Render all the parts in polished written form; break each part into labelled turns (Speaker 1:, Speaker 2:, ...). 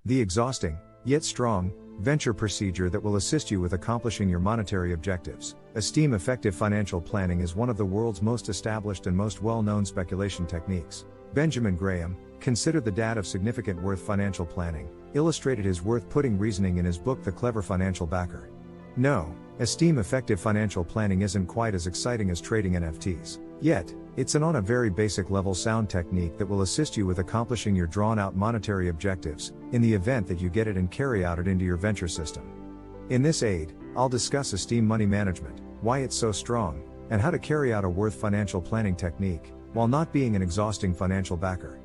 Speaker 1: The exhausting, yet strong, venture procedure that will assist you with accomplishing your monetary objectives. Esteem effective financial planning is one of the world's most established and most well-known speculation techniques. Benjamin Graham, considered the dad of significant worth financial planning, illustrated his worth-putting reasoning in his book The Clever Financial Backer. No, Esteem effective financial planning isn't quite as exciting as trading NFTs. Yet, it's on a very basic level sound technique that will assist you with accomplishing your drawn-out monetary objectives, in the event that you get it and carry out it into your venture system. In this aid, I'll discuss Esteem money management, why it's so strong, and how to carry out a worth financial planning technique, while not being an exhausting financial backer.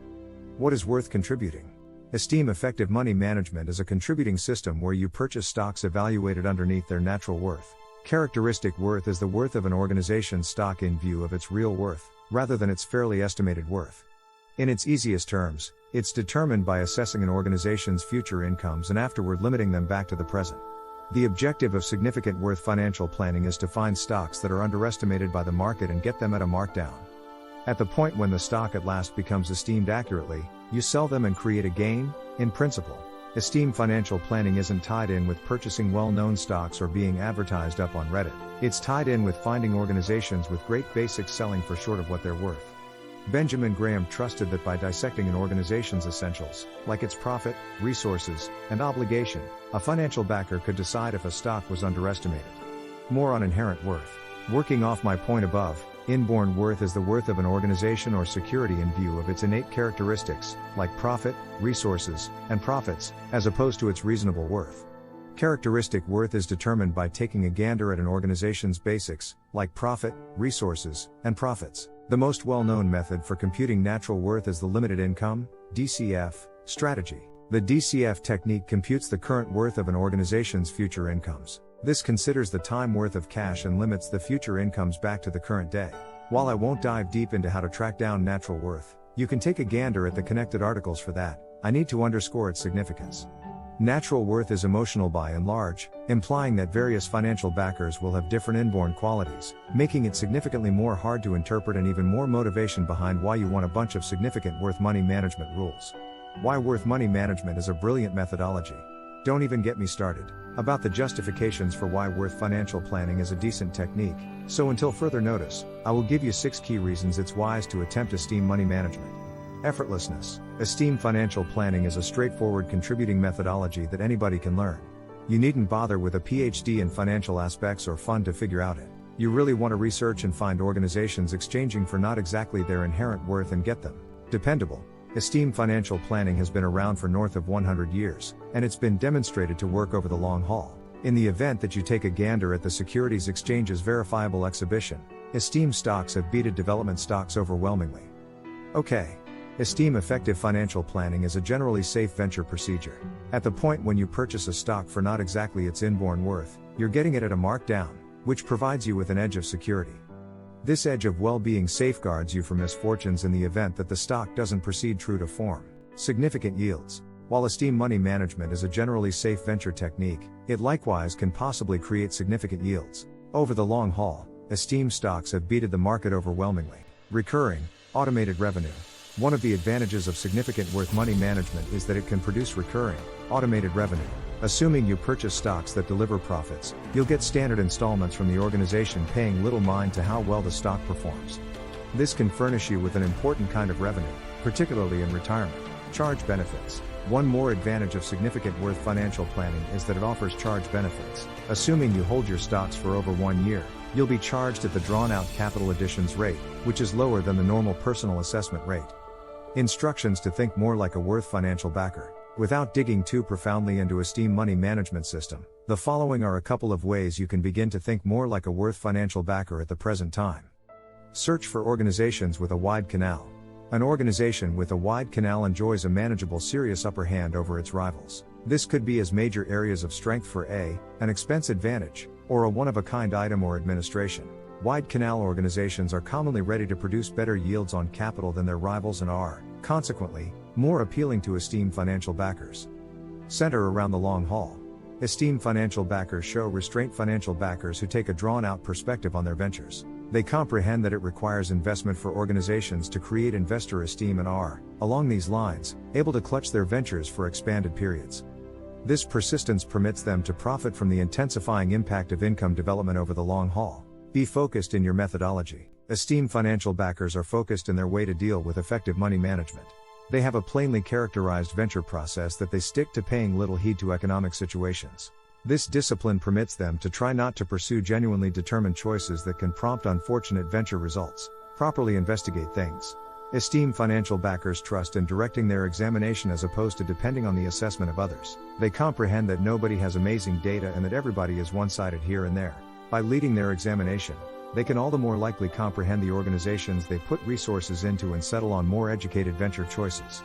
Speaker 1: What is worth contributing? Esteem effective money management is a contributing system where you purchase stocks evaluated underneath their natural worth. Characteristic worth is the worth of an organization's stock in view of its real worth, rather than its fairly estimated worth. In its easiest terms, it's determined by assessing an organization's future incomes and afterward limiting them back to the present. The objective of significant worth financial planning is to find stocks that are underestimated by the market and get them at a markdown. At the point when the stock at last becomes esteemed accurately, you sell them and create a gain. In principle, Esteem financial planning isn't tied in with purchasing well-known stocks or being advertised up on Reddit. It's tied in with finding organizations with great basics selling for short of what they're worth. Benjamin Graham trusted that by dissecting an organization's essentials, like its profit, resources, and obligation, a financial backer could decide if a stock was underestimated. More on inherent worth. Working off my point above, inborn worth is the worth of an organization or security in view of its innate characteristics, like profit, resources, and profits, as opposed to its reasonable worth. Characteristic worth is determined by taking a gander at an organization's basics, like profit, resources, and profits. The most well-known method for computing natural worth is the limited income, DCF, strategy. The DCF technique computes the current worth of an organization's future incomes. This considers the time worth of cash and limits the future incomes back to the current day. While I won't dive deep into how to track down natural worth, you can take a gander at the connected articles for that. I need to underscore its significance. Natural worth is emotional by and large, implying that various financial backers will have different inborn qualities, making it significantly more hard to interpret and even more motivation behind why you want a bunch of significant worth money management rules. Why worth money management is a brilliant methodology. Don't even get me started about the justifications for why worth financial planning is a decent technique, so until further notice, I will give you 6 key reasons it's wise to attempt Esteem money management. Effortlessness. Esteem financial planning is a straightforward contributing methodology that anybody can learn. You needn't bother with a PhD in financial aspects or fund to figure out it. You really want to research and find organizations exchanging for not exactly their inherent worth and get them. Dependable. Esteem financial planning has been around for north of 100 years, and it's been demonstrated to work over the long haul. In the event that you take a gander at the Securities Exchange's verifiable exhibition, Esteem stocks have beaten development stocks overwhelmingly. Okay. Esteem effective financial planning is a generally safe venture procedure. At the point when you purchase a stock for not exactly its inborn worth, you're getting it at a markdown, which provides you with an edge of security. This edge of well-being safeguards you from misfortunes in the event that the stock doesn't proceed true to form. Significant yields. While Esteem money management is a generally safe venture technique, it likewise can possibly create significant yields. Over the long haul, Esteem stocks have beaten the market overwhelmingly. Recurring, automated revenue. One of the advantages of significant worth money management is that it can produce recurring, automated revenue. Assuming you purchase stocks that deliver profits, you'll get standard installments from the organization paying little mind to how well the stock performs. This can furnish you with an important kind of revenue, particularly in retirement. Charge benefits. One more advantage of significant worth financial planning is that it offers charge benefits. Assuming you hold your stocks for over 1 year, you'll be charged at the drawn-out capital additions rate, which is lower than the normal personal assessment rate. Instructions to think more like a worth financial backer. Without digging too profoundly into Esteem money management system, the following are a couple of ways you can begin to think more like a worth financial backer at the present time. Search for organizations with a wide canal. An organization with a wide canal enjoys a manageable serious upper hand over its rivals. This could be as major areas of strength for an expense advantage, or a one-of-a-kind item or administration. Wide canal organizations are commonly ready to produce better yields on capital than their rivals and are, consequently, more appealing to Esteem financial backers. Center around the long haul. Esteem financial backers show restraint financial backers who take a drawn-out perspective on their ventures. They comprehend that it requires investment for organizations to create investor esteem and are, along these lines, able to clutch their ventures for expanded periods. This persistence permits them to profit from the intensifying impact of income development over the long haul. Be focused in your methodology. Esteem financial backers are focused in their way to deal with effective money management. They have a plainly characterized venture process that they stick to, paying little heed to economic situations. This discipline permits them to try not to pursue genuinely determined choices that can prompt unfortunate venture results. Properly investigate things. Esteem financial backers trust in directing their examination as opposed to depending on the assessment of others. They comprehend that nobody has amazing data and that everybody is one-sided here and there. By leading their examination, they can all the more likely comprehend the organizations they put resources into and settle on more educated venture choices.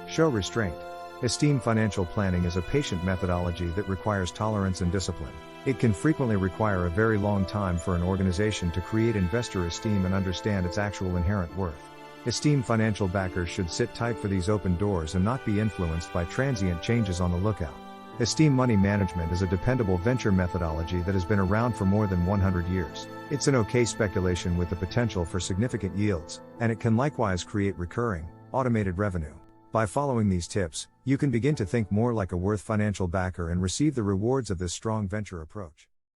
Speaker 1: Show restraint. Esteem financial planning is a patient methodology that requires tolerance and discipline. It can frequently require a very long time for an organization to create investor esteem and understand its actual inherent worth. Esteem financial backers should sit tight for these open doors and not be influenced by transient changes on the lookout. Esteem money management is a dependable venture methodology that has been around for more than 100 years. It's an okay speculation with the potential for significant yields, and it can likewise create recurring, automated revenue. By following these tips, you can begin to think more like a worth financial backer and receive the rewards of this strong venture approach.